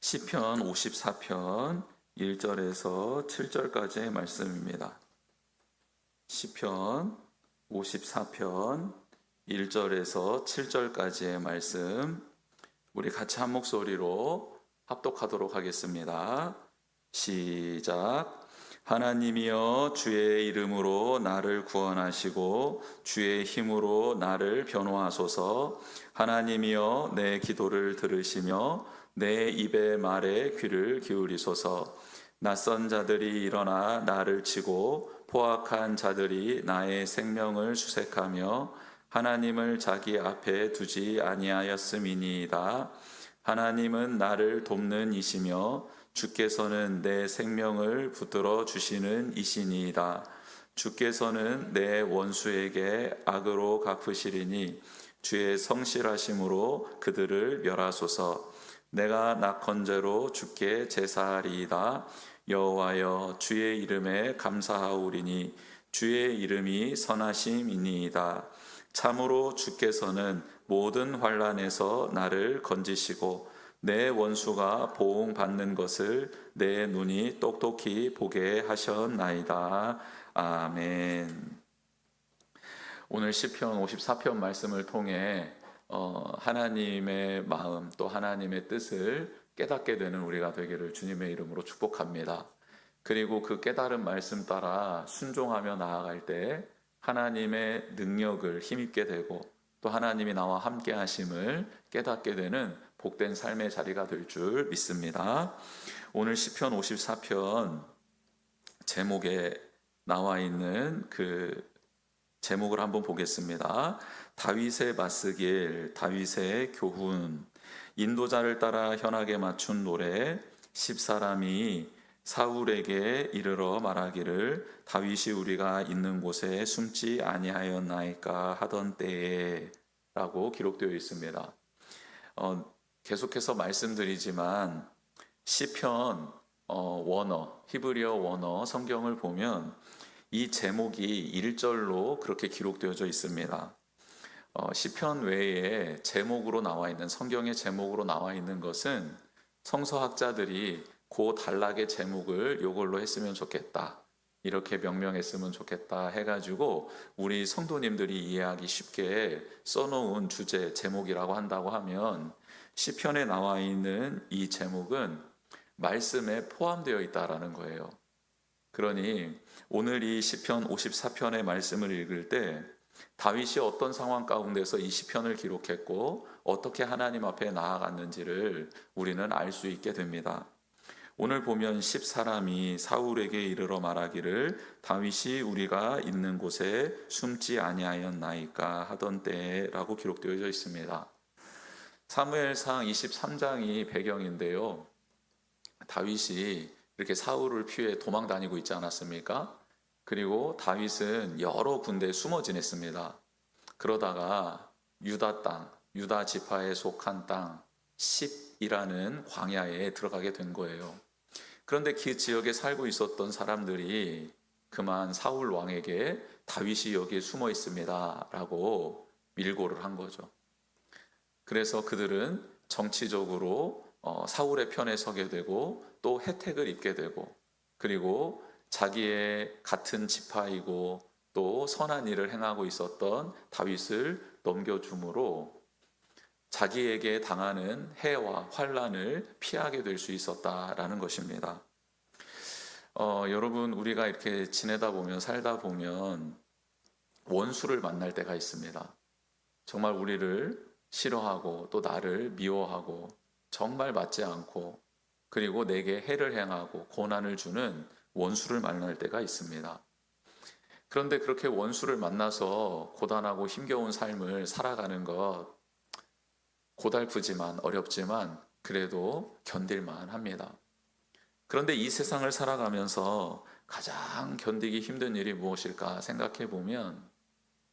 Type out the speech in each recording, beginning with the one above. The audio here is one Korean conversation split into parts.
시편 54편 1절에서 7절까지의 말씀입니다. 시편 54편 1절에서 7절까지의 말씀, 우리 같이 한 목소리로 합독하도록 하겠습니다. 시작. 하나님이여, 주의 이름으로 나를 구원하시고 주의 힘으로 나를 변호하소서. 하나님이여, 내 기도를 들으시며 내 입의 말에 귀를 기울이소서. 낯선 자들이 일어나 나를 치고 포악한 자들이 나의 생명을 수색하며 하나님을 자기 앞에 두지 아니하였음이니이다. 하나님은 나를 돕는 이시며 주께서는 내 생명을 붙들어 주시는 이시니이다. 주께서는 내 원수에게 악으로 갚으시리니 주의 성실하심으로 그들을 멸하소서. 내가 낙헌제로 주께 제사하리이다. 여호와여, 주의 이름에 감사하오리니 주의 이름이 선하심이니이다. 참으로 주께서는 모든 환난에서 나를 건지시고 내 원수가 보응받는 것을 내 눈이 똑똑히 보게 하셨나이다. 아멘. 오늘 시편 54편 말씀을 통해 하나님의 마음 또 하나님의 뜻을 깨닫게 되는 우리가 되기를 주님의 이름으로 축복합니다. 그리고 그 깨달은 말씀 따라 순종하며 나아갈 때 하나님의 능력을 힘입게 되고 또 하나님이 나와 함께 하심을 깨닫게 되는 복된 삶의 자리가 될 줄 믿습니다. 오늘 시편 54편 제목에 나와 있는 그 제목을 한번 보겠습니다. 다윗의 맞쓰길, 다윗의 교훈. 인도자를 따라 현악에 맞춘 노래. 10사람이 사울에게 이르러 말하기를 다윗이 우리가 있는 곳에 숨지 아니하였나이까 하던 때에 라고 기록되어 있습니다. 계속해서 말씀드리지만 시편 원어, 히브리어 원어 성경을 보면 이 제목이 1절로 그렇게 기록되어져 있습니다. 시편 외에 제목으로 나와 있는, 성경의 제목으로 나와 있는 것은 성서학자들이 그 단락의 제목을 이걸로 했으면 좋겠다, 이렇게 명명했으면 좋겠다 해가지고 우리 성도님들이 이해하기 쉽게 써놓은 주제 제목이라고 한다고 하면, 시편에 나와 있는 이 제목은 말씀에 포함되어 있다라는 거예요. 그러니 오늘 이 시편 54편의 말씀을 읽을 때 다윗이 어떤 상황 가운데서 이 시편을 기록했고 어떻게 하나님 앞에 나아갔는지를 우리는 알 수 있게 됩니다. 오늘 보면 10사람이 사울에게 이르러 말하기를 다윗이 우리가 있는 곳에 숨지 아니하였나이까 하던 때라고 기록되어 있습니다. 사무엘상 23장이 배경인데요. 다윗이 이렇게 사울을 피해 도망 다니고 있지 않았습니까? 그리고 다윗은 여러 군데에 숨어 지냈습니다. 그러다가 유다 땅, 유다 지파에 속한 땅 10이라는 광야에 들어가게 된 거예요. 그런데 그 지역에 살고 있었던 사람들이 그만 사울 왕에게 다윗이 여기에 숨어 있습니다 라고 밀고를 한 거죠. 그래서 그들은 정치적으로 사울의 편에 서게 되고 또 혜택을 입게 되고, 그리고 자기의 같은 지파이고 또 선한 일을 행하고 있었던 다윗을 넘겨줌으로 자기에게 당하는 해와 환난을 피하게 될 수 있었다라는 것입니다. 여러분, 우리가 이렇게 지내다 보면, 살다 보면 원수를 만날 때가 있습니다. 정말 우리를 싫어하고 또 나를 미워하고 정말 맞지 않고 그리고 내게 해를 행하고 고난을 주는 원수를 만날 때가 있습니다. 그런데 그렇게 원수를 만나서 고단하고 힘겨운 삶을 살아가는 것, 고달프지만 어렵지만 그래도 견딜만 합니다. 그런데 이 세상을 살아가면서 가장 견디기 힘든 일이 무엇일까 생각해 보면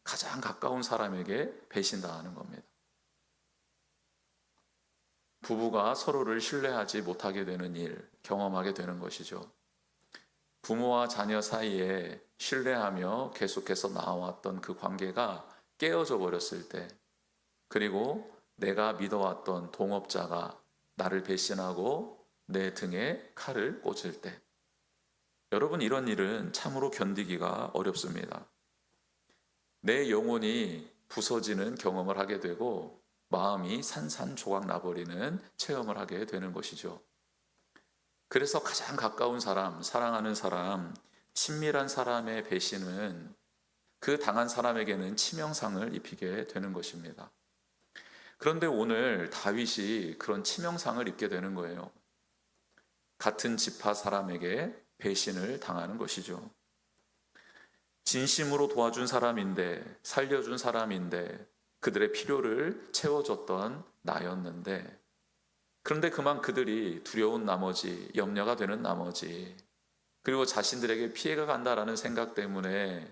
가장 가까운 사람에게 배신당하는 겁니다. 부부가 서로를 신뢰하지 못하게 되는 일, 경험하게 되는 것이죠. 부모와 자녀 사이에 신뢰하며 계속해서 나와왔던 그 관계가 깨어져 버렸을 때, 그리고 내가 믿어왔던 동업자가 나를 배신하고 내 등에 칼을 꽂을 때. 여러분, 이런 일은 참으로 견디기가 어렵습니다. 내 영혼이 부서지는 경험을 하게 되고 마음이 산산조각 나버리는 체험을 하게 되는 것이죠. 그래서 가장 가까운 사람, 사랑하는 사람, 친밀한 사람의 배신은 그 당한 사람에게는 치명상을 입히게 되는 것입니다. 그런데 오늘 다윗이 그런 치명상을 입게 되는 거예요. 같은 지파 사람에게 배신을 당하는 것이죠. 진심으로 도와준 사람인데, 살려준 사람인데, 그들의 필요를 채워줬던 나였는데, 그런데 그만 그들이 두려운 나머지, 염려가 되는 나머지, 그리고 자신들에게 피해가 간다라는 생각 때문에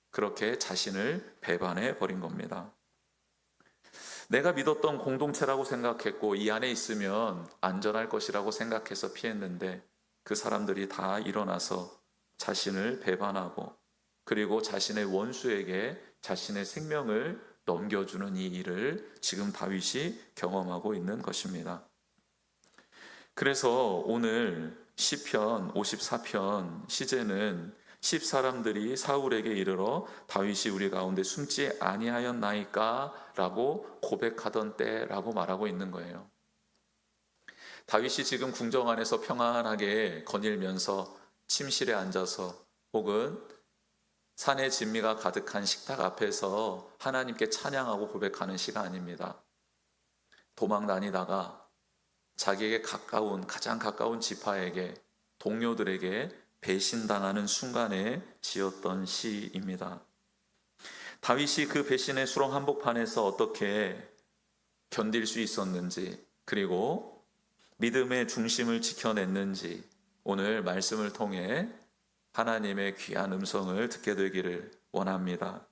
그렇게 자신을 배반해 버린 겁니다. 내가 믿었던 공동체라고 생각했고 이 안에 있으면 안전할 것이라고 생각해서 피했는데 그 사람들이 다 일어나서 자신을 배반하고 그리고 자신의 원수에게 자신의 생명을 넘겨주는 이 일을 지금 다윗이 경험하고 있는 것입니다. 그래서 오늘 시편 54편 시제는 10사람들이 사울에게 이르러 다윗이 우리 가운데 숨지 아니하였나이까 라고 고백하던 때라고 말하고 있는 거예요. 다윗이 지금 궁정 안에서 평안하게 거닐면서 침실에 앉아서 혹은 산의 진미가 가득한 식탁 앞에서 하나님께 찬양하고 고백하는 시가 아닙니다. 도망 다니다가 자기에게 가장 가까운 지파에게, 동료들에게 배신당하는 순간에 지었던 시입니다. 다윗이 그 배신의 수렁 한복판에서 어떻게 견딜 수 있었는지, 그리고 믿음의 중심을 지켜냈는지 오늘 말씀을 통해 하나님의 귀한 음성을 듣게 되기를 원합니다.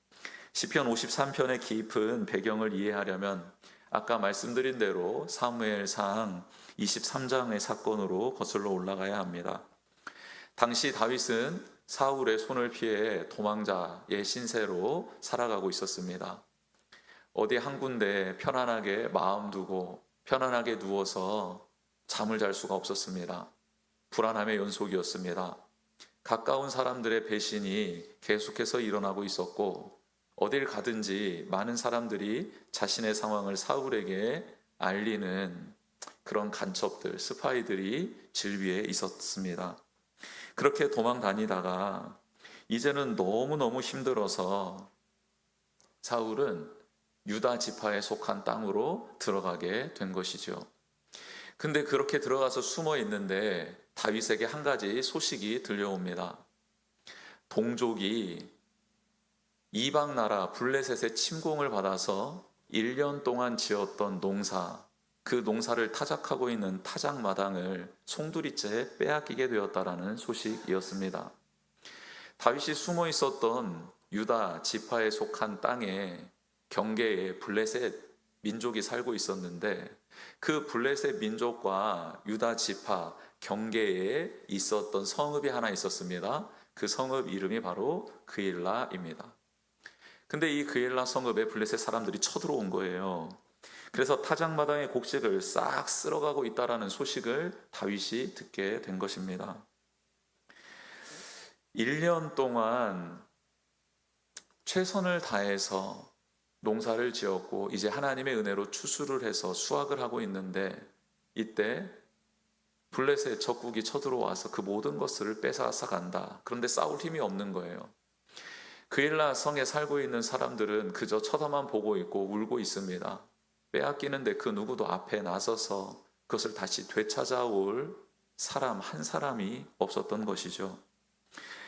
시편 53편의 깊은 배경을 이해하려면 아까 말씀드린 대로 사무엘상 23장의 사건으로 거슬러 올라가야 합니다. 당시 다윗은 사울의 손을 피해 도망자의 신세로 살아가고 있었습니다. 어디 한 군데 편안하게 마음 두고 편안하게 누워서 잠을 잘 수가 없었습니다. 불안함의 연속이었습니다. 가까운 사람들의 배신이 계속해서 일어나고 있었고 어딜 가든지 많은 사람들이 자신의 상황을 사울에게 알리는 그런 간첩들, 스파이들이 질비해 있었습니다. 그렇게 도망 다니다가 이제는 너무너무 힘들어서 사울은 유다 지파에 속한 땅으로 들어가게 된 것이죠. 근데 그렇게 들어가서 숨어 있는데 다윗에게 한 가지 소식이 들려옵니다. 동족이 이방 나라 블레셋의 침공을 받아서 1년 동안 지었던 농사, 그 농사를 타작하고 있는 타작마당을 송두리째 빼앗기게 되었다라는 소식이었습니다. 다윗이 숨어 있었던 유다 지파에 속한 땅에 경계에 블레셋 민족이 살고 있었는데 그 블레셋 민족과 유다 지파 경계에 있었던 성읍이 하나 있었습니다. 그 성읍 이름이 바로 그일라입니다. 근데 이 그일라 성읍에 블레셋 사람들이 쳐들어온 거예요. 그래서 타작마당의 곡식을 싹 쓸어가고 있다라는 소식을 다윗이 듣게 된 것입니다. 1년 동안 최선을 다해서 농사를 지었고 이제 하나님의 은혜로 추수를 해서 수확을 하고 있는데 이때 블레셋 적국이 쳐들어와서 그 모든 것을 뺏어서 간다. 그런데 싸울 힘이 없는 거예요. 그일라 성에 살고 있는 사람들은 그저 쳐다만 보고 있고 울고 있습니다. 빼앗기는데 그 누구도 앞에 나서서 그것을 다시 되찾아올 사람 한 사람이 없었던 것이죠.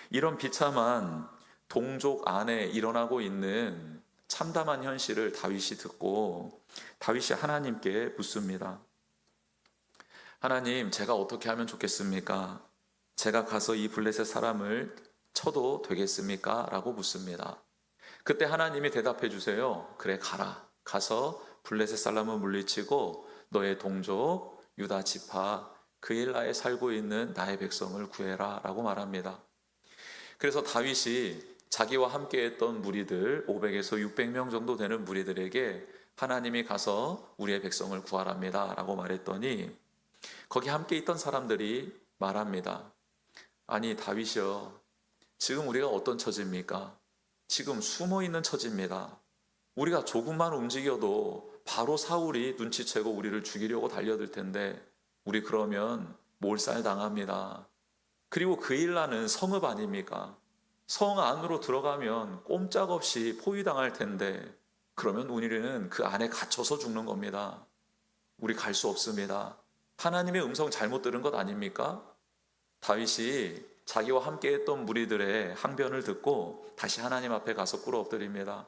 이런 비참한 동족 안에 일어나고 있는 참담한 현실을 다윗이 듣고 다윗이 하나님께 묻습니다. 하나님, 제가 어떻게 하면 좋겠습니까? 제가 가서 이 블레셋 사람을 쳐도 되겠습니까? 라고 묻습니다. 그때 하나님이 대답해 주세요. 그래, 가라. 가서 블레셋 사람을 물리치고 너의 동족 유다 지파 그일라에 살고 있는 나의 백성을 구해라 라고 말합니다. 그래서 다윗이 자기와 함께했던 무리들 500에서 600명 정도 되는 무리들에게 하나님이 가서 우리의 백성을 구하랍니다 라고 말했더니 거기 함께 있던 사람들이 말합니다. 아니 다윗이여, 지금 우리가 어떤 처지입니까? 지금 숨어 있는 처지입니다. 우리가 조금만 움직여도 바로 사울이 눈치채고 우리를 죽이려고 달려들 텐데 우리 그러면 몰살당합니다. 그리고 그일라는 성읍 아닙니까? 성 안으로 들어가면 꼼짝없이 포위당할 텐데 그러면 우리는 그 안에 갇혀서 죽는 겁니다. 우리 갈 수 없습니다. 하나님의 음성 잘못 들은 것 아닙니까? 다윗이 자기와 함께했던 무리들의 항변을 듣고 다시 하나님 앞에 가서 꿇어 엎드립니다.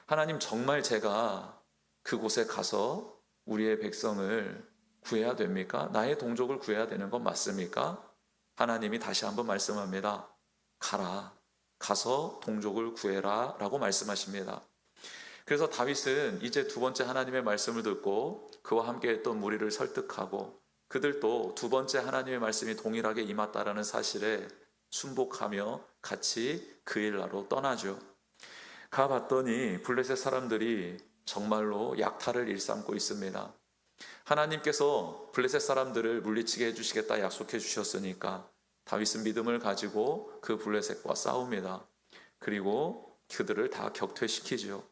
하나님, 정말 제가 그곳에 가서 우리의 백성을 구해야 됩니까? 나의 동족을 구해야 되는 건 맞습니까? 하나님이 다시 한번 말씀합니다. 가라. 가서 동족을 구해라 라고 말씀하십니다. 그래서 다윗은 이제 두 번째 하나님의 말씀을 듣고 그와 함께했던 무리를 설득하고 그들도 두 번째 하나님의 말씀이 동일하게 임했다라는 사실에 순복하며 같이 그일라로 떠나죠. 가봤더니 블레셋 사람들이 정말로 약탈을 일삼고 있습니다. 하나님께서 블레셋 사람들을 물리치게 해주시겠다 약속해 주셨으니까 다윗은 믿음을 가지고 그 블레셋과 싸웁니다. 그리고 그들을 다 격퇴시키죠.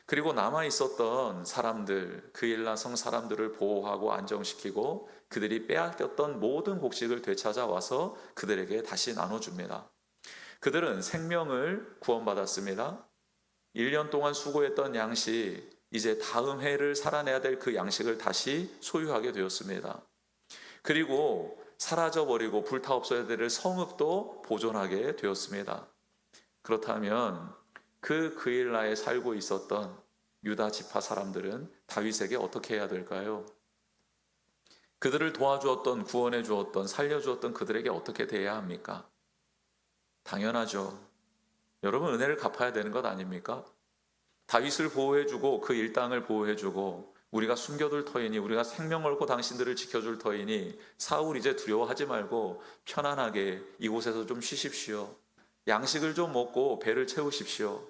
그리고 남아 있었던 사람들, 그일라 성 사람들을 보호하고 안정시키고 그들이 빼앗겼던 모든 곡식을 되찾아와서 그들에게 다시 나눠줍니다. 그들은 생명을 구원받았습니다. 1년 동안 수고했던 양식, 이제 다음 해를 살아내야 될 그 양식을 다시 소유하게 되었습니다. 그리고 사라져버리고 불타없어야 될 성읍도 보존하게 되었습니다. 그렇다면 그 그일라에 살고 있었던 유다 지파 사람들은 다윗에게 어떻게 해야 될까요? 그들을 도와주었던, 구원해 주었던, 살려주었던 그들에게 어떻게 대해야 합니까? 당연하죠. 여러분, 은혜를 갚아야 되는 것 아닙니까? 다윗을 보호해주고 그 일당을 보호해주고 우리가 숨겨둘 터이니, 우리가 생명 걸고 당신들을 지켜줄 터이니 사울 이제 두려워하지 말고 편안하게 이곳에서 좀 쉬십시오. 양식을 좀 먹고 배를 채우십시오.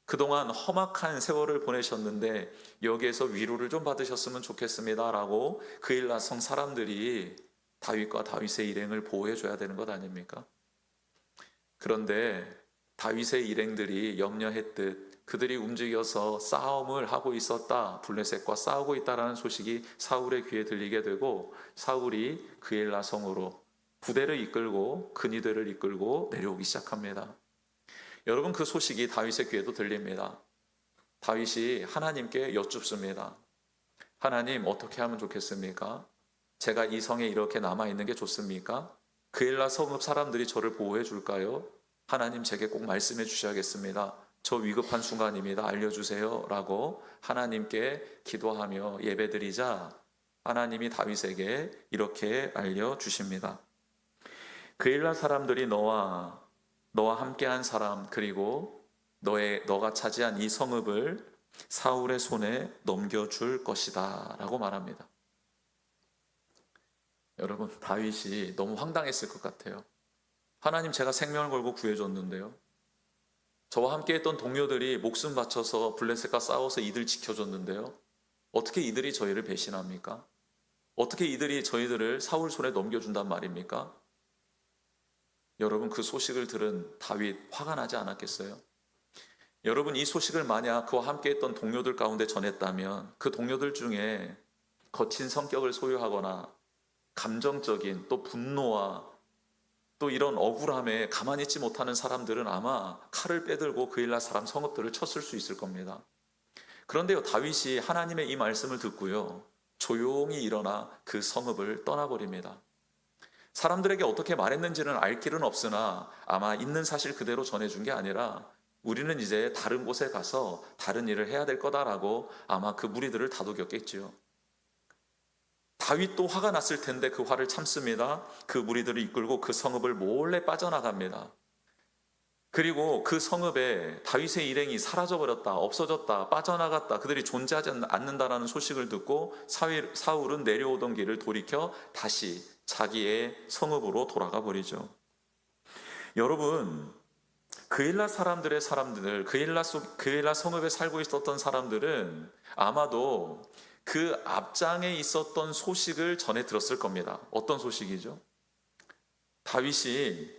그동안 험악한 세월을 보내셨는데 여기에서 위로를 좀 받으셨으면 좋겠습니다 라고 그일라 성 사람들이 다윗과 다윗의 일행을 보호해줘야 되는 것 아닙니까? 그런데 다윗의 일행들이 염려했듯 그들이 움직여서 싸움을 하고 있었다, 블레셋과 싸우고 있다라는 소식이 사울의 귀에 들리게 되고 사울이 그일라 성으로 부대를 이끌고 근위대를 이끌고 내려오기 시작합니다. 여러분, 그 소식이 다윗의 귀에도 들립니다. 다윗이 하나님께 여쭙습니다. 하나님, 어떻게 하면 좋겠습니까? 제가 이 성에 이렇게 남아있는 게 좋습니까? 그일라 성읍 사람들이 저를 보호해 줄까요? 하나님, 제게 꼭 말씀해 주셔야겠습니다. 저 위급한 순간입니다. 알려주세요 라고 하나님께 기도하며 예배드리자 하나님이 다윗에게 이렇게 알려주십니다. 그일라 사람들이 너와 함께한 사람, 그리고 너가 차지한 이 성읍을 사울의 손에 넘겨줄 것이다 라고 말합니다. 여러분, 다윗이 너무 황당했을 것 같아요. 하나님, 제가 생명을 걸고 구해줬는데요. 저와 함께했던 동료들이 목숨 바쳐서 블레셋과 싸워서 이들 지켜줬는데요. 어떻게 이들이 저희를 배신합니까? 어떻게 이들이 저희들을 사울 손에 넘겨준단 말입니까? 여러분, 그 소식을 들은 다윗 화가 나지 않았겠어요? 여러분, 이 소식을 만약 그와 함께했던 동료들 가운데 전했다면 그 동료들 중에 거친 성격을 소유하거나 감정적인 또 분노와 또 이런 억울함에 가만히 있지 못하는 사람들은 아마 칼을 빼들고 그일라 사람 성읍들을 쳤을 수 있을 겁니다. 그런데요, 다윗이 하나님의 이 말씀을 듣고요, 조용히 일어나 그 성읍을 떠나버립니다. 사람들에게 어떻게 말했는지는 알 길은 없으나 아마 있는 사실 그대로 전해준 게 아니라 우리는 이제 다른 곳에 가서 다른 일을 해야 될 거다라고 아마 그 무리들을 다독였겠지요. 다윗도 화가 났을 텐데 그 화를 참습니다. 그 무리들을 이끌고 그 성읍을 몰래 빠져나갑니다. 그리고 그 성읍에 다윗의 일행이 사라져버렸다, 없어졌다, 빠져나갔다, 그들이 존재하지 않는다라는 소식을 듣고 사울은 내려오던 길을 돌이켜 다시 자기의 성읍으로 돌아가 버리죠. 여러분, 그일라 그일라 성읍에 살고 있었던 사람들은 아마도 그 앞장에 있었던 소식을 전해 들었을 겁니다. 어떤 소식이죠? 다윗이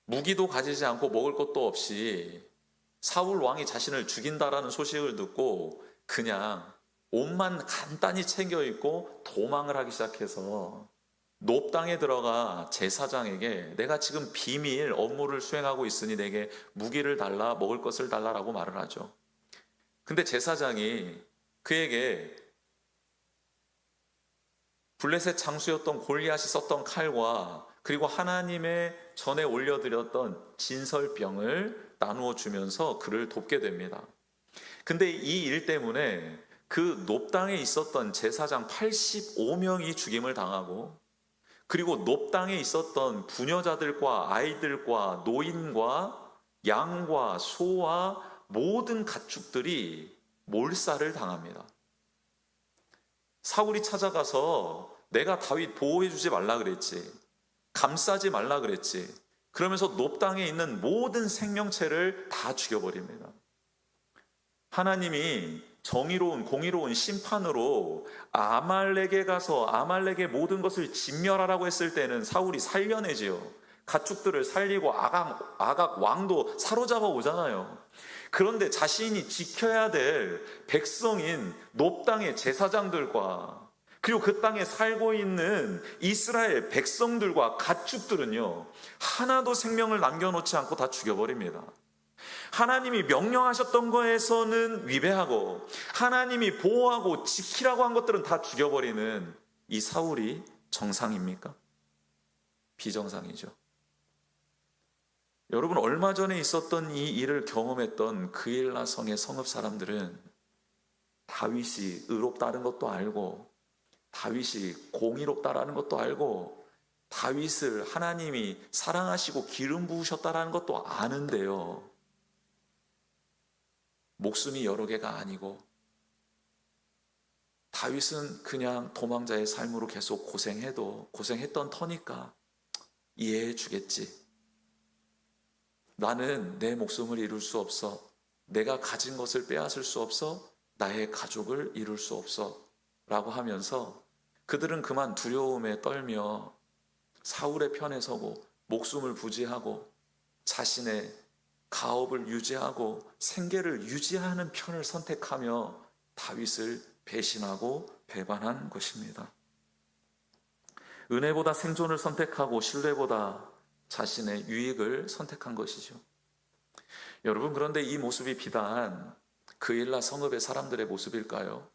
무기도 가지지 않고 먹을 것도 없이 사울 왕이 자신을 죽인다라는 소식을 듣고 그냥 옷만 간단히 챙겨 입고 도망을 하기 시작해서 놉당에 들어가 제사장에게 내가 지금 비밀 업무를 수행하고 있으니 내게 무기를 달라, 먹을 것을 달라라고 말을 하죠. 근데 제사장이 그에게 블레셋 장수였던 골리앗이 썼던 칼과 그리고 하나님의 전에 올려드렸던 진설병을 나누어 주면서 그를 돕게 됩니다. 근데 이 일 때문에 그 놉당에 있었던 제사장 85명이 죽임을 당하고 그리고 놉당에 있었던 부녀자들과 아이들과 노인과 양과 소와 모든 가축들이 몰살을 당합니다. 사울이 찾아가서 내가 다윗 보호해 주지 말라 그랬지, 감싸지 말라 그랬지, 그러면서 놉당에 있는 모든 생명체를 다 죽여버립니다. 하나님이 정의로운 공의로운 심판으로 아말렉에 가서 아말렉의 모든 것을 진멸하라고 했을 때는 사울이 살려내지요. 가축들을 살리고 아각 왕도 사로잡아 오잖아요. 그런데 자신이 지켜야 될 백성인 놉당의 제사장들과 그리고 그 땅에 살고 있는 이스라엘 백성들과 가축들은요, 하나도 생명을 남겨놓지 않고 다 죽여버립니다. 하나님이 명령하셨던 거에서는 위배하고 하나님이 보호하고 지키라고 한 것들은 다 죽여버리는 이 사울이 정상입니까? 비정상이죠. 여러분, 얼마 전에 있었던 이 일을 경험했던 그일라 성의 성읍 사람들은 다윗이 의롭다는 것도 알고 다윗이 공의롭다라는 것도 알고 다윗을 하나님이 사랑하시고 기름 부으셨다라는 것도 아는데요, 목숨이 여러 개가 아니고 다윗은 그냥 도망자의 삶으로 계속 고생했던 터니까 이해해 주겠지. 나는 내 목숨을 이룰 수 없어. 내가 가진 것을 빼앗을 수 없어. 나의 가족을 이룰 수 없어. 라고 하면서 그들은 그만 두려움에 떨며 사울의 편에 서고 목숨을 부지하고 자신의 가업을 유지하고 생계를 유지하는 편을 선택하며 다윗을 배신하고 배반한 것입니다. 은혜보다 생존을 선택하고 신뢰보다 자신의 유익을 선택한 것이죠. 여러분, 그런데 이 모습이 비단 그일라 성읍의 사람들의 모습일까요?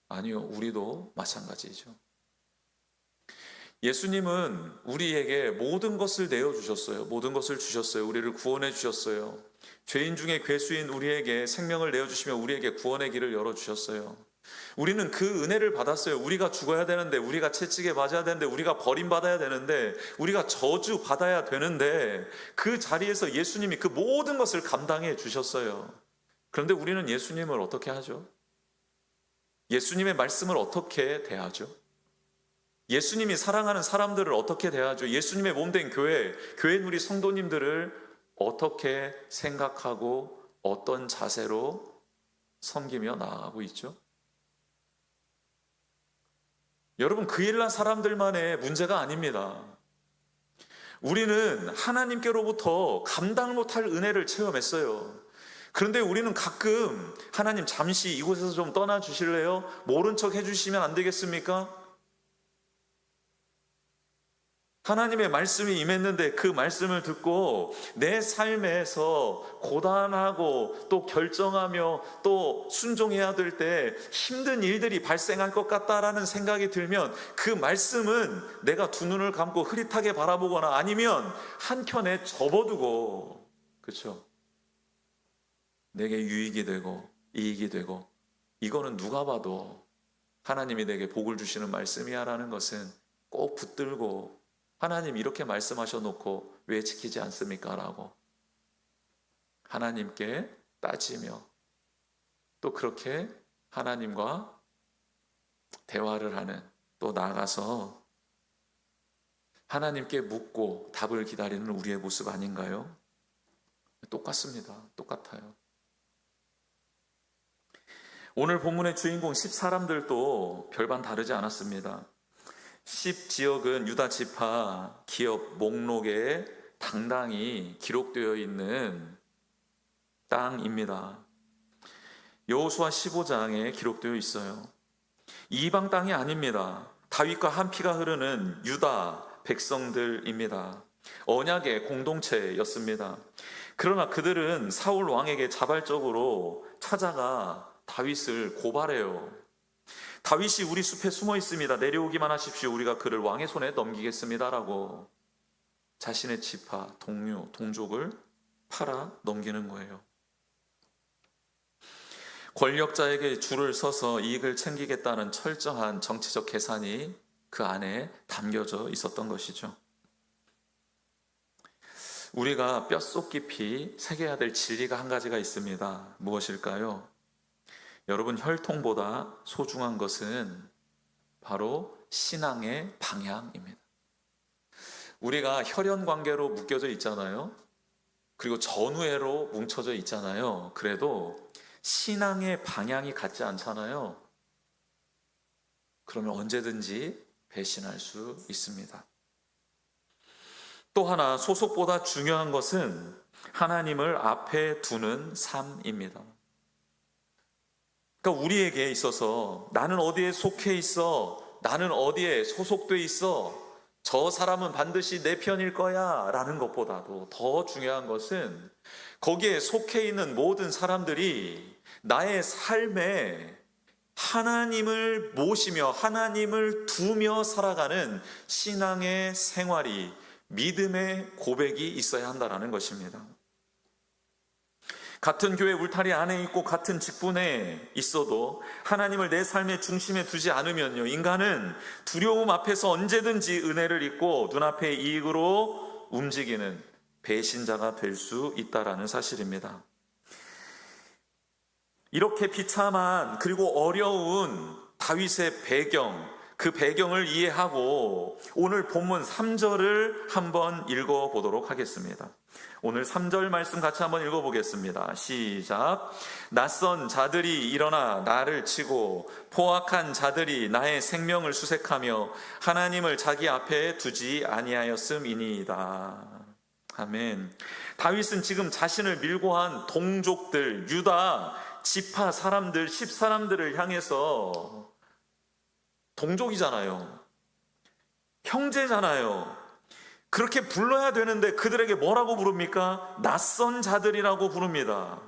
아니요, 우리도 마찬가지죠. 예수님은 우리에게 모든 것을 내어주셨어요. 모든 것을 주셨어요. 우리를 구원해 주셨어요. 죄인 중에 괴수인 우리에게 생명을 내어주시며 우리에게 구원의 길을 열어주셨어요. 우리는 그 은혜를 받았어요. 우리가 죽어야 되는데, 우리가 채찍에 맞아야 되는데, 우리가 버림받아야 되는데, 우리가 저주받아야 되는데, 그 자리에서 예수님이 그 모든 것을 감당해 주셨어요. 그런데 우리는 예수님을 어떻게 하죠? 예수님의 말씀을 어떻게 대하죠? 예수님이 사랑하는 사람들을 어떻게 대하죠? 예수님의 몸된 교회 우리 성도님들을 어떻게 생각하고 어떤 자세로 섬기며 나아가고 있죠? 여러분, 그일라 사람들만의 문제가 아닙니다. 우리는 하나님께로부터 감당 못할 은혜를 체험했어요. 그런데 우리는 가끔 하나님 잠시 이곳에서 좀 떠나 주실래요? 모른 척 해주시면 안 되겠습니까? 하나님의 말씀이 임했는데 그 말씀을 듣고 내 삶에서 고단하고 또 결정하며 또 순종해야 될 때 힘든 일들이 발생할 것 같다라는 생각이 들면 그 말씀은 내가 두 눈을 감고 흐릿하게 바라보거나 아니면 한켠에 접어두고, 그렇죠? 내게 유익이 되고 이익이 되고, 이거는 누가 봐도 하나님이 내게 복을 주시는 말씀이야 라는 것은 꼭 붙들고, 하나님 이렇게 말씀하셔 놓고 왜 지키지 않습니까? 라고 하나님께 따지며 또 그렇게 하나님과 대화를 하는, 또 나아가서 하나님께 묻고 답을 기다리는 우리의 모습 아닌가요? 똑같습니다. 똑같아요. 오늘 본문의 주인공 10사람들도 별반 다르지 않았습니다. 10지역은 유다 지파 기업 목록에 당당히 기록되어 있는 땅입니다. 여호수아 15장에 기록되어 있어요. 이방 땅이 아닙니다. 다윗과 한 피가 흐르는 유다 백성들입니다. 언약의 공동체였습니다. 그러나 그들은 사울 왕에게 자발적으로 찾아가 다윗을 고발해요. 다윗이 우리 숲에 숨어 있습니다. 내려오기만 하십시오. 우리가 그를 왕의 손에 넘기겠습니다라고 자신의 지파, 동료, 동족을 팔아 넘기는 거예요. 권력자에게 줄을 서서 이익을 챙기겠다는 철저한 정치적 계산이 그 안에 담겨져 있었던 것이죠. 우리가 뼛속 깊이 새겨야 될 진리가 한 가지가 있습니다. 무엇일까요? 여러분, 혈통보다 소중한 것은 바로 신앙의 방향입니다. 우리가 혈연 관계로 묶여져 있잖아요. 그리고 전우애로 뭉쳐져 있잖아요. 그래도 신앙의 방향이 같지 않잖아요. 그러면 언제든지 배신할 수 있습니다. 또 하나, 소속보다 중요한 것은 하나님을 앞에 두는 삶입니다. 그러니까 우리에게 있어서 나는 어디에 속해 있어, 나는 어디에 소속돼 있어, 저 사람은 반드시 내 편일 거야 라는 것보다도 더 중요한 것은 거기에 속해 있는 모든 사람들이 나의 삶에 하나님을 모시며 하나님을 두며 살아가는 신앙의 생활이, 믿음의 고백이 있어야 한다는 것입니다. 같은 교회 울타리 안에 있고 같은 직분에 있어도 하나님을 내 삶의 중심에 두지 않으면요, 인간은 두려움 앞에서 언제든지 은혜를 잊고 눈앞의 이익으로 움직이는 배신자가 될 수 있다는 사실입니다. 이렇게 비참한 그리고 어려운 다윗의 배경, 그 배경을 이해하고 오늘 본문 3절을 한번 읽어보도록 하겠습니다. 오늘 3절 말씀 같이 한번 읽어보겠습니다. 시작. 낯선 자들이 일어나 나를 치고 포악한 자들이 나의 생명을 수색하며 하나님을 자기 앞에 두지 아니하였음이니이다. 아멘. 다윗은 지금 자신을 밀고한 동족들, 유다 지파 사람들, 10사람들을 향해서, 동족이잖아요, 형제잖아요, 그렇게 불러야 되는데 그들에게 뭐라고 부릅니까? 낯선 자들이라고 부릅니다.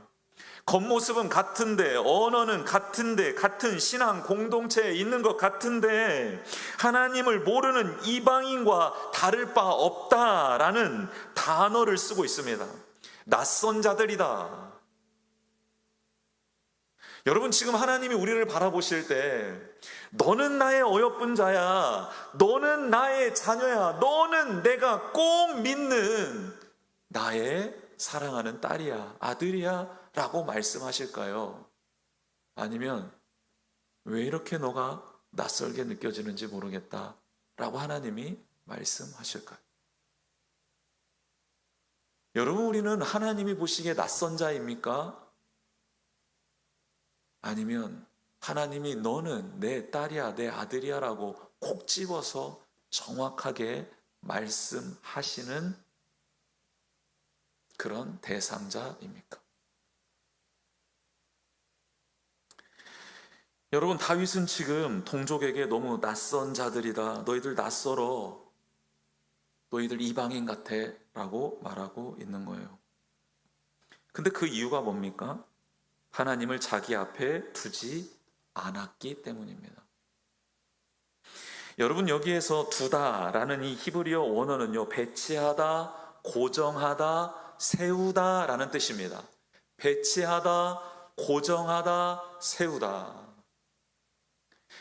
겉모습은 같은데, 언어는 같은데, 같은 신앙 공동체에 있는 것 같은데 하나님을 모르는 이방인과 다를 바 없다라는 단어를 쓰고 있습니다. 낯선 자들이다. 여러분, 지금 하나님이 우리를 바라보실 때 너는 나의 어여쁜 자야, 너는 나의 자녀야, 너는 내가 꼭 믿는 나의 사랑하는 딸이야, 아들이야 라고 말씀하실까요? 아니면 왜 이렇게 너가 낯설게 느껴지는지 모르겠다 라고 하나님이 말씀하실까요? 여러분, 우리는 하나님이 보시기에 낯선 자입니까? 아니면 하나님이 너는 내 딸이야, 내 아들이야 라고 콕 집어서 정확하게 말씀하시는 그런 대상자입니까? 여러분, 다윗은 지금 동족에게 너무 낯선 자들이다, 너희들 낯설어, 너희들 이방인 같아 라고 말하고 있는 거예요. 근데 그 이유가 뭡니까? 하나님을 자기 앞에 두지 않았기 때문입니다. 여러분, 여기에서 두다라는 이 히브리어 원어는요, 배치하다, 고정하다, 세우다 라는 뜻입니다. 배치하다, 고정하다, 세우다.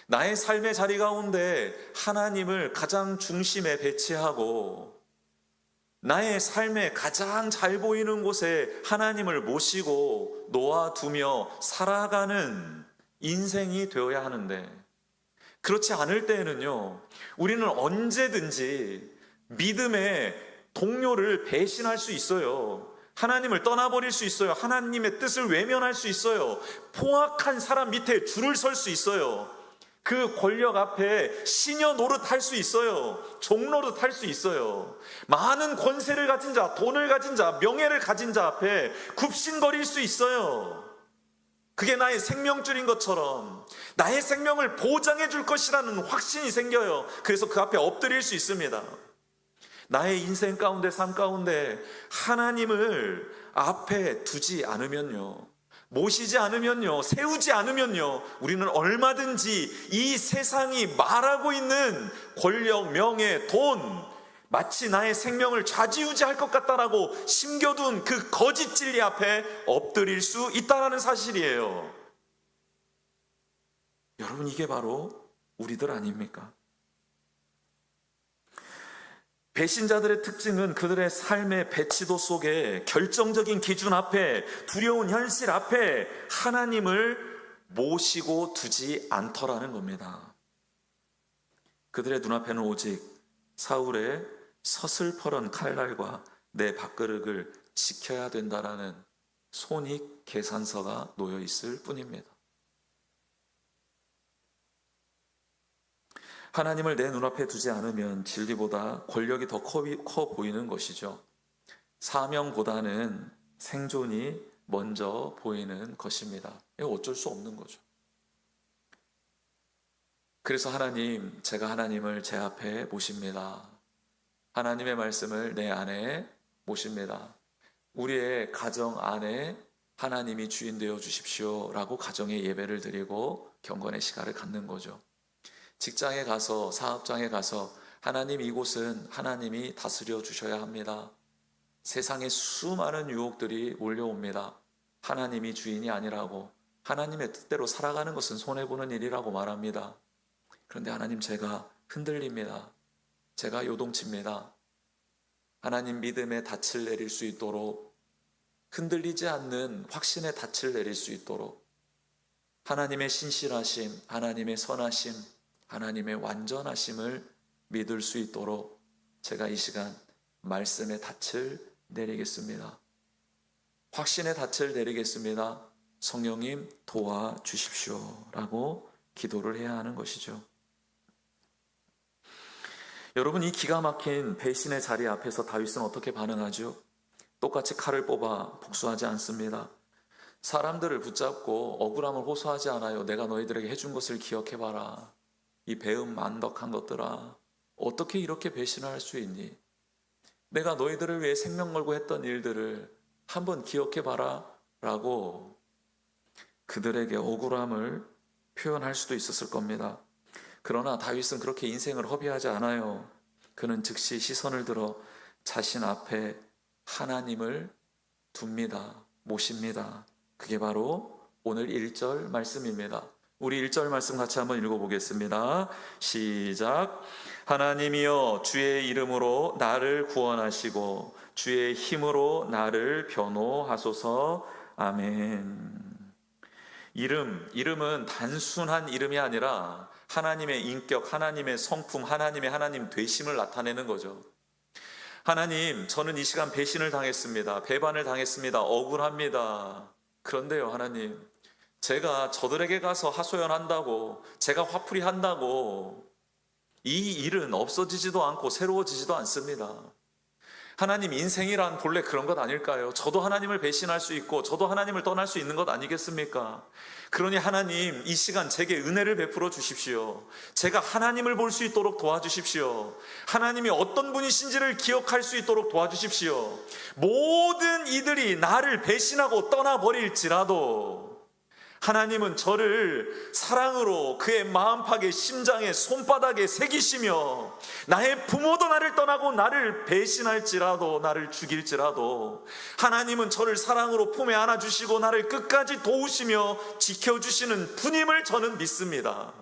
나의 삶의 자리 가운데 하나님을 가장 중심에 배치하고 나의 삶에 가장 잘 보이는 곳에 하나님을 모시고 놓아두며 살아가는 인생이 되어야 하는데, 그렇지 않을 때에는요, 우리는 언제든지 믿음의 동료를 배신할 수 있어요. 하나님을 떠나버릴 수 있어요. 하나님의 뜻을 외면할 수 있어요. 포악한 사람 밑에 줄을 설 수 있어요. 그 권력 앞에 시녀 노릇할 수 있어요. 종노릇 할 수 있어요. 많은 권세를 가진 자, 돈을 가진 자, 명예를 가진 자 앞에 굽신거릴 수 있어요. 그게 나의 생명줄인 것처럼 나의 생명을 보장해 줄 것이라는 확신이 생겨요. 그래서 그 앞에 엎드릴 수 있습니다. 나의 인생 가운데, 삶 가운데 하나님을 앞에 두지 않으면요, 모시지 않으면요, 세우지 않으면요, 우리는 얼마든지 이 세상이 말하고 있는 권력, 명예, 돈, 마치 나의 생명을 좌지우지할 것 같다라고 심겨둔 그 거짓 진리 앞에 엎드릴 수 있다는 사실이에요. 여러분, 이게 바로 우리들 아닙니까? 배신자들의 특징은 그들의 삶의 배치도 속에 결정적인 기준 앞에, 두려운 현실 앞에 하나님을 모시고 두지 않더라는 겁니다. 그들의 눈앞에는 오직 사울의 서슬퍼런 칼날과 내 밥그릇을 지켜야 된다라는 손익 계산서가 놓여 있을 뿐입니다. 하나님을 내 눈앞에 두지 않으면 진리보다 권력이 더 커 보이는 것이죠. 사명보다는 생존이 먼저 보이는 것입니다. 이거 어쩔 수 없는 거죠. 그래서 하나님, 제가 하나님을 제 앞에 모십니다. 하나님의 말씀을 내 안에 모십니다. 우리의 가정 안에 하나님이 주인 되어 주십시오 라고 가정의 예배를 드리고 경건의 시간을 갖는 거죠. 직장에 가서, 사업장에 가서 하나님, 이곳은 하나님이 다스려 주셔야 합니다. 세상에 수많은 유혹들이 몰려옵니다. 하나님이 주인이 아니라고, 하나님의 뜻대로 살아가는 것은 손해보는 일이라고 말합니다. 그런데 하나님, 제가 흔들립니다. 제가 요동칩니다. 하나님, 믿음의 닻을 내릴 수 있도록, 흔들리지 않는 확신의 닻을 내릴 수 있도록, 하나님의 신실하심, 하나님의 선하심, 하나님의 완전하심을 믿을 수 있도록 제가 이 시간 말씀의 닻을 내리겠습니다. 확신의 닻을 내리겠습니다. 성령님 도와주십시오 라고 기도를 해야 하는 것이죠. 여러분, 이 기가 막힌 배신의 자리 앞에서 다윗은 어떻게 반응하죠? 똑같이 칼을 뽑아 복수하지 않습니다. 사람들을 붙잡고 억울함을 호소하지 않아요. 내가 너희들에게 해준 것을 기억해봐라. 이 배은 만덕한 것들아, 어떻게 이렇게 배신을 할 수 있니? 내가 너희들을 위해 생명 걸고 했던 일들을 한번 기억해봐라 라고 그들에게 억울함을 표현할 수도 있었을 겁니다. 그러나 다윗은 그렇게 인생을 허비하지 않아요. 그는 즉시 시선을 들어 자신 앞에 하나님을 둡니다. 모십니다. 그게 바로 오늘 1절 말씀입니다. 우리 1절 말씀 같이 한번 읽어보겠습니다. 시작. 하나님이여, 주의 이름으로 나를 구원하시고 주의 힘으로 나를 변호하소서. 아멘. 이름은 단순한 이름이 아니라 하나님의 인격, 하나님의 성품, 하나님 되심을 나타내는 거죠. 하나님, 저는 이 시간 배신을 당했습니다. 배반을 당했습니다. 억울합니다. 그런데요, 하나님, 제가 저들에게 가서 하소연한다고, 제가 화풀이 한다고 이 일은 없어지지도 않고 새로워지지도 않습니다. 하나님, 인생이란 본래 그런 것 아닐까요? 저도 하나님을 배신할 수 있고 저도 하나님을 떠날 수 있는 것 아니겠습니까? 그러니 하나님, 이 시간 제게 은혜를 베풀어 주십시오. 제가 하나님을 볼 수 있도록 도와주십시오. 하나님이 어떤 분이신지를 기억할 수 있도록 도와주십시오. 모든 이들이 나를 배신하고 떠나버릴지라도 하나님은 저를 사랑으로 그의 마음팍에, 심장에, 손바닥에 새기시며, 나의 부모도 나를 떠나고 나를 배신할지라도, 나를 죽일지라도 하나님은 저를 사랑으로 품에 안아주시고 나를 끝까지 도우시며 지켜주시는 분임을 저는 믿습니다.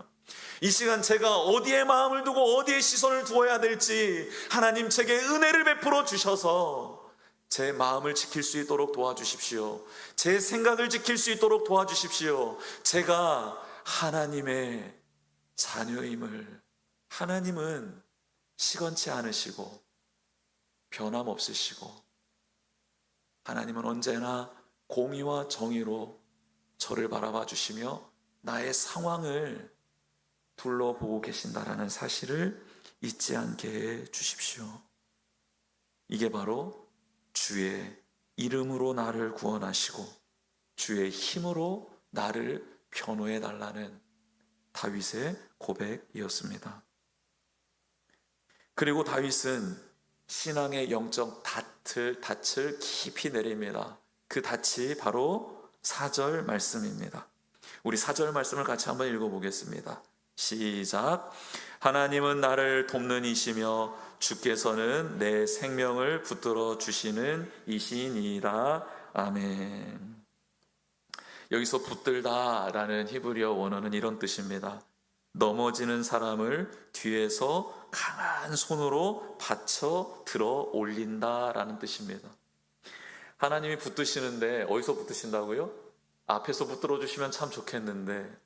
이 시간 제가 어디에 마음을 두고 어디에 시선을 두어야 될지 하나님, 제게 은혜를 베풀어 주셔서 제 마음을 지킬 수 있도록 도와주십시오. 제 생각을 지킬 수 있도록 도와주십시오. 제가 하나님의 자녀임을, 하나님은 시건치 않으시고 변함없으시고 하나님은 언제나 공의와 정의로 저를 바라봐 주시며 나의 상황을 둘러보고 계신다라는 사실을 잊지 않게 해 주십시오. 이게 바로 주의 이름으로 나를 구원하시고 주의 힘으로 나를 변호해 달라는 다윗의 고백이었습니다. 그리고 다윗은 신앙의 영적 닻을 깊이 내립니다. 그 닻이 바로 4절 말씀입니다. 우리 4절 말씀을 같이 한번 읽어보겠습니다. 시작. 하나님은 나를 돕는 이시며 주께서는 내 생명을 붙들어 주시는 이시니이다. 아멘. 여기서 붙들다라는 히브리어 원어는 이런 뜻입니다. 넘어지는 사람을 뒤에서 강한 손으로 받쳐 들어 올린다라는 뜻입니다. 하나님이 붙드시는데 어디서 붙드신다고요? 앞에서 붙들어 주시면 참 좋겠는데,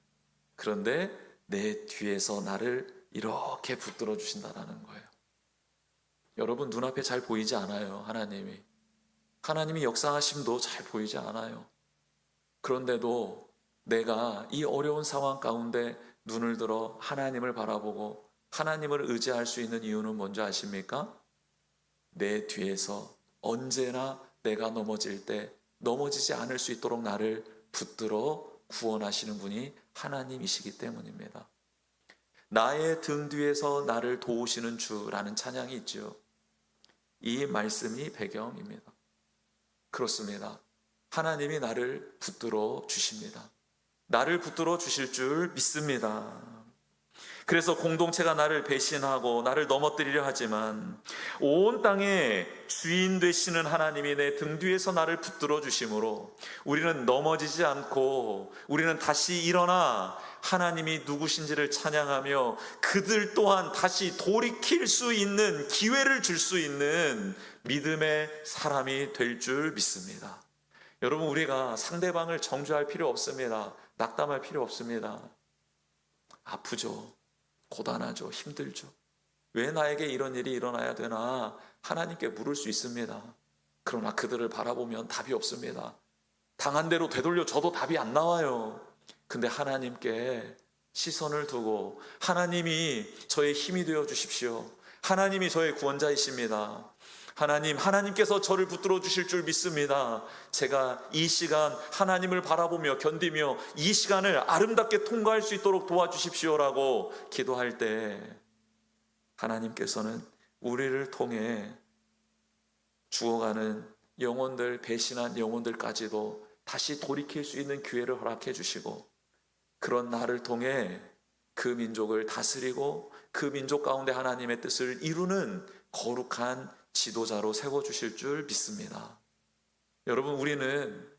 그런데 내 뒤에서 나를 이렇게 붙들어 주신다라는 거예요. 여러분 눈앞에 잘 보이지 않아요. 하나님이 역사하심도 잘 보이지 않아요. 그런데도 내가 이 어려운 상황 가운데 눈을 들어 하나님을 바라보고 하나님을 의지할 수 있는 이유는 뭔지 아십니까? 내 뒤에서 언제나 내가 넘어질 때 넘어지지 않을 수 있도록 나를 붙들어 구원하시는 분이 하나님이시기 때문입니다. 나의 등 뒤에서 나를 도우시는 주라는 찬양이 있죠. 이 말씀이 배경입니다. 그렇습니다. 하나님이 나를 붙들어 주십니다. 나를 붙들어 주실 줄 믿습니다. 그래서 공동체가 나를 배신하고 나를 넘어뜨리려 하지만 온 땅의 주인 되시는 하나님이 내 등 뒤에서 나를 붙들어 주심으로 우리는 넘어지지 않고 우리는 다시 일어나 하나님이 누구신지를 찬양하며 그들 또한 다시 돌이킬 수 있는 기회를 줄 수 있는 믿음의 사람이 될 줄 믿습니다. 여러분, 우리가 상대방을 정죄할 필요 없습니다. 낙담할 필요 없습니다. 아프죠. 고단하죠. 힘들죠. 왜 나에게 이런 일이 일어나야 되나 하나님께 물을 수 있습니다. 그러나 그들을 바라보면 답이 없습니다. 당한 대로 되돌려 줘도 답이 안 나와요. 근데 하나님께 시선을 두고 하나님이 저의 힘이 되어 주십시오. 하나님이 저의 구원자이십니다. 하나님께서 저를 붙들어 주실 줄 믿습니다. 제가 이 시간 하나님을 바라보며 견디며 이 시간을 아름답게 통과할 수 있도록 도와주십시오라고 기도할 때 하나님께서는 우리를 통해 죽어가는 영혼들, 배신한 영혼들까지도 다시 돌이킬 수 있는 기회를 허락해 주시고 그런 나를 통해 그 민족을 다스리고 그 민족 가운데 하나님의 뜻을 이루는 거룩한 지도자로 세워주실 줄 믿습니다. 여러분, 우리는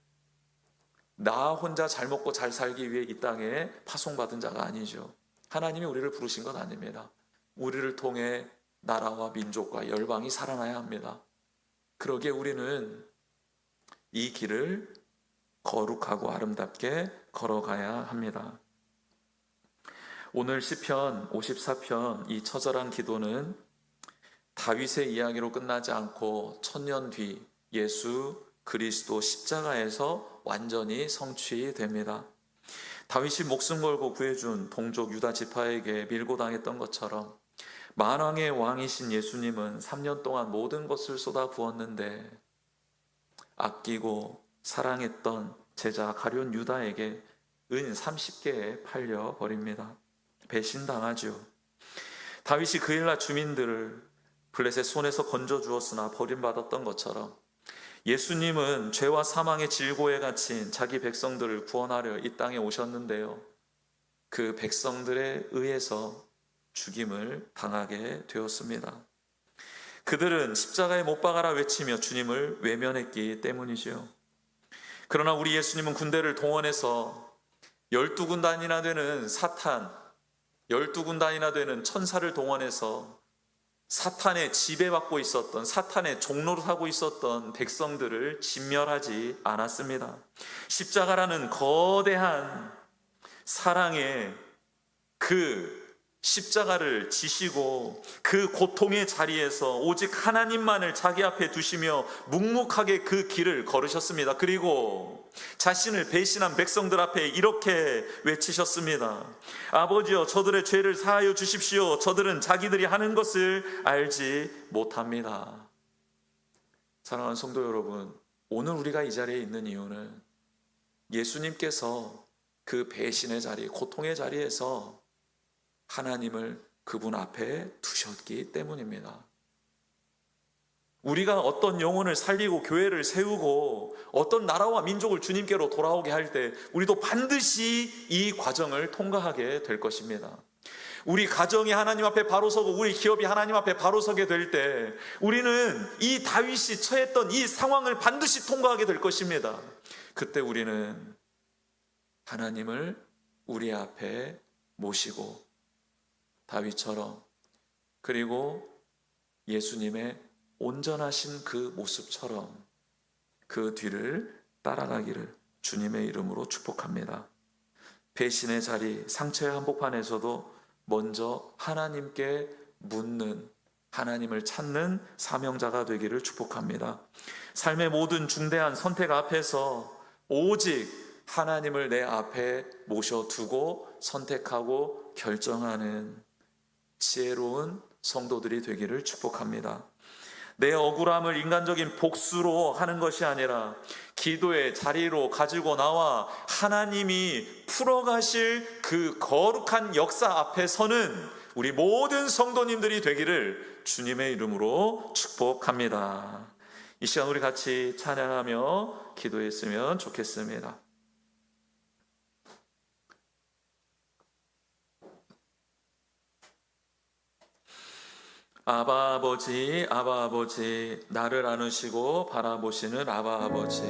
나 혼자 잘 먹고 잘 살기 위해 이 땅에 파송받은 자가 아니죠. 하나님이 우리를 부르신 건 아닙니다. 우리를 통해 나라와 민족과 열방이 살아나야 합니다. 그러기에 우리는 이 길을 거룩하고 아름답게 걸어가야 합니다. 오늘 시편 54편 이 처절한 기도는 다윗의 이야기로 끝나지 않고 1000년 뒤 예수 그리스도 십자가에서 완전히 성취됩니다. 다윗이 목숨 걸고 구해준 동족 유다 지파에게 밀고 당했던 것처럼 만왕의 왕이신 예수님은 3년 동안 모든 것을 쏟아 부었는데 아끼고 사랑했던 제자 가룟 유다에게 은 30개에 팔려버립니다. 배신당하죠. 다윗이 그 일날 주민들을 블레셋 손에서 건져주었으나 버림받았던 것처럼 예수님은 죄와 사망의 질고에 갇힌 자기 백성들을 구원하려 이 땅에 오셨는데요, 그 백성들에 의해서 죽임을 당하게 되었습니다. 그들은 십자가에 못 박아라 외치며 주님을 외면했기 때문이죠. 그러나 우리 예수님은 군대를 동원해서 12군단이나 되는 12군단이나 되는 천사를 동원해서 사탄의 지배받고 있었던, 사탄의 종로를 하고 있었던 백성들을 진멸하지 않았습니다. 십자가라는 거대한 사랑의 그 십자가를 지시고 그 고통의 자리에서 오직 하나님만을 자기 앞에 두시며 묵묵하게 그 길을 걸으셨습니다. 그리고 자신을 배신한 백성들 앞에 이렇게 외치셨습니다. 아버지여, 저들의 죄를 사하여 주십시오. 저들은 자기들이 하는 것을 알지 못합니다. 사랑하는 성도 여러분, 오늘 우리가 이 자리에 있는 이유는 예수님께서 그 배신의 자리, 고통의 자리에서 하나님을 그분 앞에 두셨기 때문입니다. 우리가 어떤 영혼을 살리고 교회를 세우고 어떤 나라와 민족을 주님께로 돌아오게 할 때 우리도 반드시 이 과정을 통과하게 될 것입니다. 우리 가정이 하나님 앞에 바로 서고 우리 기업이 하나님 앞에 바로 서게 될 때 우리는 이 다윗이 처했던 이 상황을 반드시 통과하게 될 것입니다. 그때 우리는 하나님을 우리 앞에 모시고 다윗처럼, 그리고 예수님의 온전하신 그 모습처럼 그 뒤를 따라가기를 주님의 이름으로 축복합니다. 배신의 자리, 상처의 한복판에서도 먼저 하나님께 묻는, 하나님을 찾는 사명자가 되기를 축복합니다. 삶의 모든 중대한 선택 앞에서 오직 하나님을 내 앞에 모셔두고 선택하고 결정하는 지혜로운 성도들이 되기를 축복합니다. 내 억울함을 인간적인 복수로 하는 것이 아니라 기도의 자리로 가지고 나와 하나님이 풀어가실 그 거룩한 역사 앞에 서는 우리 모든 성도님들이 되기를 주님의 이름으로 축복합니다. 이 시간 우리 같이 찬양하며 기도했으면 좋겠습니다. 아바 아버지, 아바 아버지, 나를 안으시고 바라보시는 아바 아버지,